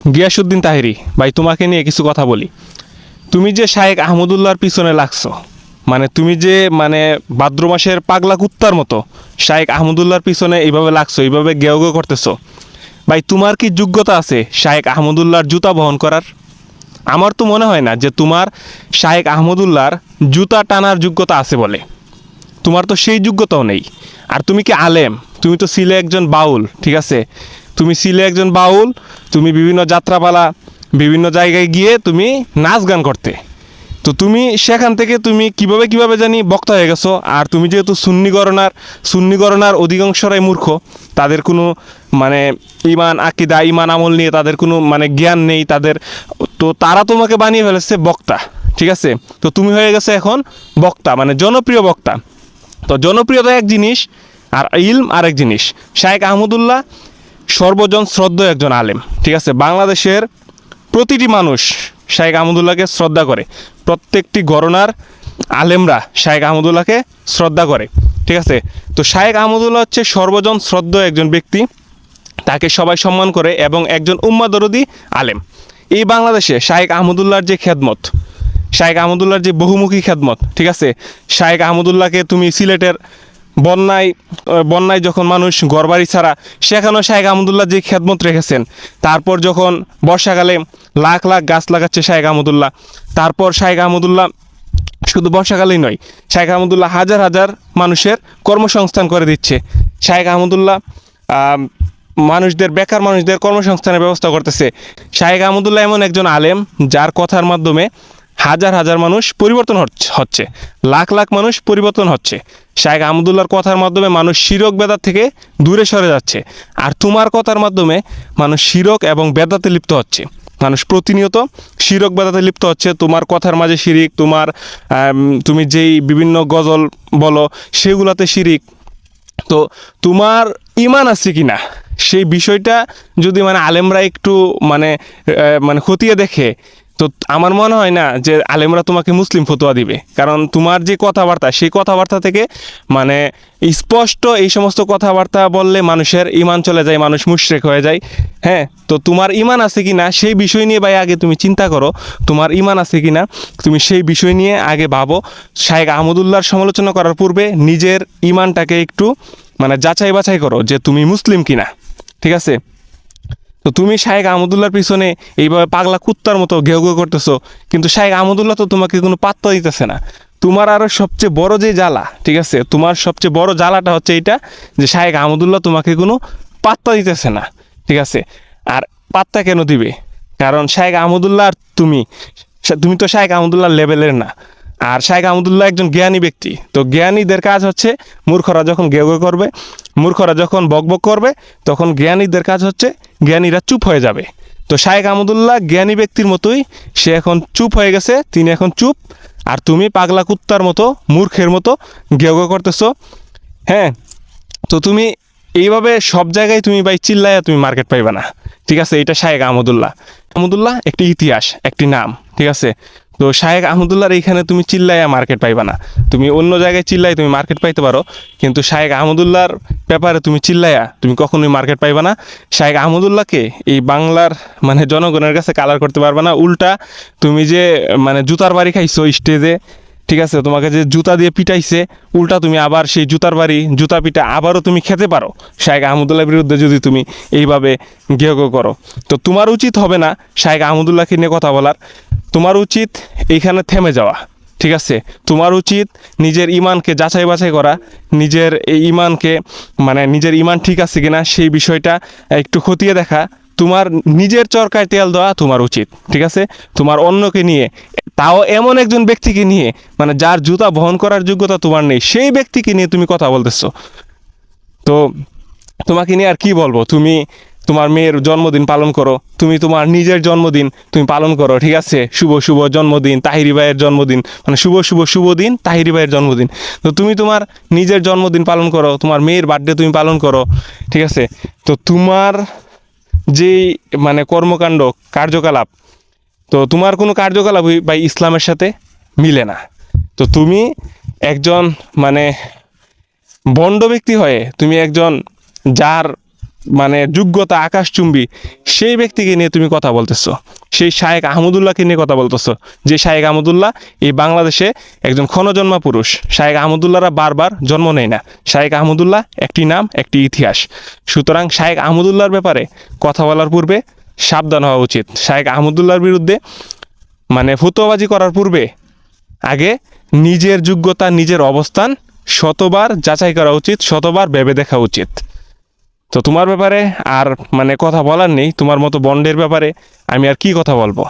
গিয়াসউদ্দিন তাহেরি ভাই, তোমাকে নিয়ে কিছু কথা বলি। তুমি যে শায়েখ আহমদুল্লাহর পিছনে লাগছো, মানে তুমি যে মানে ভাদ্র মাসের পাগলা কুত্তার মতো শায়েখ আহমদুল্লাহর পিছনে এইভাবে লাগছো, এইভাবে গেও গেও করতেছো, ভাই তোমার কি যোগ্যতা আছে শায়েখ আহমদুল্লাহর জুতা বহন করার? আমার তো মনে হয় না যে তোমার শায়েখ আহমদুল্লাহর জুতা টানার যোগ্যতা আছে বলে। তোমার তো সেই যোগ্যতাও নেই। আর তুমি কি আলেম? তুমি তো ছিলে একজন বাউল, ঠিক আছে? তুমি ছিলে একজন বাউল। তুমি বিভিন্ন যাত্রাপালা, বিভিন্ন জায়গায় গিয়ে তুমি নাচ গান করতে। তো তুমি সেখান থেকে তুমি কিভাবে কিভাবে জানি বক্তা হয়ে গেছো। আর তুমি যেহেতু সুন্নিগণনার অধিকাংশরাই মূর্খ, তাদের কোনো মানে ইমান আকিদা, ইমান আমল নিয়ে তাদের কোনো মানে জ্ঞান নেই তাদের। তো তারা তোমাকে বানিয়ে ফেলেছে বক্তা, ঠিক আছে? তো তুমি হয়ে গেছে এখন বক্তা, মানে জনপ্রিয় বক্তা। তো জনপ্রিয়তা এক জিনিস, আর ইলম আরেক জিনিস। শায়েখ আহমদুল্লাহ সর্বজন শ্রদ্ধেয় একজন আলেম, ঠিক আছে? বাংলাদেশের প্রতিটি মানুষ শায়েখ আহমদুল্লাহকে শ্রদ্ধা করে। প্রত্যেকটি গণনার আলেমরা শায়েখ আহমদুল্লাহকে শ্রদ্ধা করে, ঠিক আছে? তো শায়েখ আহমদুল্লাহ হচ্ছে সর্বজন শ্রদ্ধেয় একজন ব্যক্তি, তাকে সবাই সম্মান করে এবং একজন উম্মাদরদি আলেম। এই বাংলাদেশে শায়েখ আহমদুল্লাহর যে খেদমত, শায়েখ আহমদুল্লাহর যে বহুমুখী খেদমত, ঠিক আছে? শায়েখ আহমদুল্লাহকে তুমি সিলেটের বন্যায় যখন মানুষ ঘরবাড়ি ছাড়া, সেখানেও শায়েখ আহমদুল্লাহ যে খেদমত রেখেছেন। তারপর যখন বর্ষাকালে লাখ লাখ গাছ লাগাচ্ছে শায়েখ আহমদুল্লাহ। তারপর শায়েখ আহমদুল্লাহ শুধু বর্ষাকালেই নয়, শায়েখ আহমদুল্লাহ হাজার হাজার মানুষের কর্মসংস্থান করে দিচ্ছে। শায়েখ আহমদুল্লাহ বেকার মানুষদের কর্মসংস্থানের ব্যবস্থা করতেছে। শায়েখ আহমদুল্লাহ এমন একজন আলেম যার কথার মাধ্যমে হাজার হাজার মানুষ পরিবর্তন হচ্ছে, লাখ লাখ মানুষ পরিবর্তন হচ্ছে। শায়েখ আহমদুল্লাহর কথার মাধ্যমে মানুষ শিরক বেদাত থেকে দূরে সরে যাচ্ছে। আর তোমার কথার মাধ্যমে মানুষ শিরক এবং বেদাতে লিপ্ত হচ্ছে। মানুষ প্রতিনিয়ত শিরক বেদাতে লিপ্ত হচ্ছে। তোমার কথার মাঝে শিরিক, তুমি যেই বিভিন্ন গজল বলো সেগুলাতে শিরিক। তো তোমার ইমান আছে কি না সেই বিষয়টা যদি মানে আলেমরা একটু মানে মানে খতিয়ে দেখে, তো আমার মনে হয় না যে আলেমরা তোমাকে মুসলিম ফতোয়া দিবে। কারণ তোমার যে কথাবার্তা, সেই কথাবার্তা থেকে মানে স্পষ্ট এই সমস্ত কথাবার্তা বললে মানুষের ইমান চলে যায়, মানুষ মুশরিক হয়ে যায়। হ্যাঁ, তো তোমার ইমান আছে কি না সেই বিষয় নিয়ে ভাই আগে তুমি চিন্তা করো। তোমার ইমান আছে কি না তুমি সেই বিষয় নিয়ে আগে ভাবো। শায়েখ আহমদুল্লাহর সমালোচনা করার পূর্বে নিজের ইমানটাকে একটু মানে যাচাই বাছাই করো যে তুমি মুসলিম কিনা, ঠিক আছে? তো তুমি শায়েখ আহমদুল্লাহর পিছনে এইভাবে পাগলা কুত্তার মতো ঘেউ ঘেউ করতেছো, কিন্তু শায়েখ আহমদুল্লাহ তো তোমাকে কোনো পাত্তা দিতেছে না। তোমার আরও সবচেয়ে বড় যে জ্বালা, ঠিক আছে, তোমার সবচেয়ে বড় জ্বালাটা হচ্ছে এইটা যে শায়েখ আহমদুল্লাহ তোমাকে কোনো পাত্তা দিতেছে না, ঠিক আছে? আর পাত্তা কেন দিবে? কারণ শায়েখ আহমদুল্লাহ আর তুমি তুমি তো শায়েখ আহমদুল্লাহর লেভেলের না। আর শায়েখ আহমদুল্লাহ একজন জ্ঞানী ব্যক্তি। তো জ্ঞানীদের কাজ হচ্ছে, মূর্খরা যখন গেউ গেউ করবে, মূর্খরা যখন বকবক করবে, তখন জ্ঞানীদের কাজ হচ্ছে জ্ঞানীরা চুপ হয়ে যাবে। তো শায়েখ আহমদুল্লাহ জ্ঞানী ব্যক্তির মতোই, সে এখন চুপ হয়ে গেছে, তিনি এখন চুপ। আর তুমি পাগলা কুত্তার মতো, মূর্খের মতো গেউ গেউ করতেছো। হ্যাঁ, তো তুমি এইভাবে সব জায়গায় তুমি ভাই চিল্লাইয়া তুমি মার্কেট পাইবে না, ঠিক আছে? এটা শায়েখ আহমদুল্লাহ একটি ইতিহাস, একটি নাম, ঠিক আছে? তো শায়েখ আহমদুল্লাহর এইখানে তুমি চিল্লাইয়া মার্কেট পাইবা না। তুমি অন্য জায়গায় চিল্লাই তুমি মার্কেট পাইতে পারো, কিন্তু শায়েখ আহমদুল্লাহর ব্যাপারে তুমি চিল্লাইয়া তুমি কখনোই মার্কেট পাইবা না। শায়েখ আহমদুল্লাহকে এই বাংলার মানে জনগণের কাছে কালার করতে পারবে না। উল্টা তুমি যে মানে জুতার বাড়ি খাইছো স্টেজে, ঠিক আছে, তোমাকে যে জুতা দিয়ে পিটাইছে, উল্টা তুমি আবার সেই জুতার বাড়ি, জুতা পিটা আবারও তুমি খেতে পারো শায়েখ আহমদুল্লাহর বিরুদ্ধে যদি তুমি এইভাবে গেও গেও করো। তো তোমার উচিত হবে না শায়েখ আহমদুল্লাহকে নিয়ে কথা বলার, তোমার উচিত এইখানে থেমে যাওয়া, ঠিক আছে? তোমার উচিত নিজের ইমানকে যাচাই বাছাই করা, নিজের এই ইমানকে মানে নিজের ইমান ঠিক আছে কিনা সেই বিষয়টা একটু খতিয়ে দেখা। তোমার নিজের চরকায় তেল দেওয়া তোমার উচিত, ঠিক আছে? তোমার অন্যকে নিয়ে, তাও এমন একজন ব্যক্তিকে নিয়ে মানে যার জুতা বহন করার যোগ্যতা তোমার নেই, সেই ব্যক্তিকে নিয়ে তুমি কথা বলতেছো। তো তোমাকে নিয়ে আর কি বলবো? তুমি তোমার মেয়ের জন্মদিন পালন করো, তুমি তোমার নিজের জন্মদিন তুমি পালন করো, ঠিক আছে? শুভ শুভ জন্মদিন তাহিরি ভাইয়ের জন্মদিন, মানে শুভ দিন তাহিরি ভাইয়ের জন্মদিন। তো তুমি তোমার নিজের জন্মদিন পালন করো, তোমার মেয়ের বার্থডে তুমি পালন করো, ঠিক আছে? তো তোমার যেই মানে কর্মকাণ্ড, কার্যকলাপ, তো তোমার কোনো কার্যকলাপই বা ইসলামের সাথে মিলে না। তো তুমি একজন মানে ভণ্ড ব্যক্তি হয়ে তুমি একজন যার মানে যোগ্যতা আকাশচুম্বী, সেই ব্যক্তিকে নিয়ে তুমি কথা বলতেছো, সেই শায়েখ আহমদুল্লাহকে নিয়ে কথা বলতেছো, যে শায়েখ আহমদুল্লাহ এই বাংলাদেশে একজন ক্ষণজন্মা পুরুষ। শায়েখ আহমদুল্লাহরা বারবার জন্ম নেয় না। শায়েখ আহমদুল্লাহ একটি নাম, একটি ইতিহাস। সুতরাং শায়েখ আহমদুল্লাহর ব্যাপারে কথা বলার পূর্বে সাবধান হওয়া উচিত। শায়েখ আহমদুল্লাহর বিরুদ্ধে মানে ফতোয়াবাজি করার পূর্বে আগে নিজের যোগ্যতা, নিজের অবস্থান শতবার যাচাই করা উচিত, শতবার ভেবে দেখা উচিত। তো তোমার ব্যাপারে আর মানে কথা বলার নেই, তোমার মতো বন্ডের ব্যাপারে আমি আর কি কথা বলবো।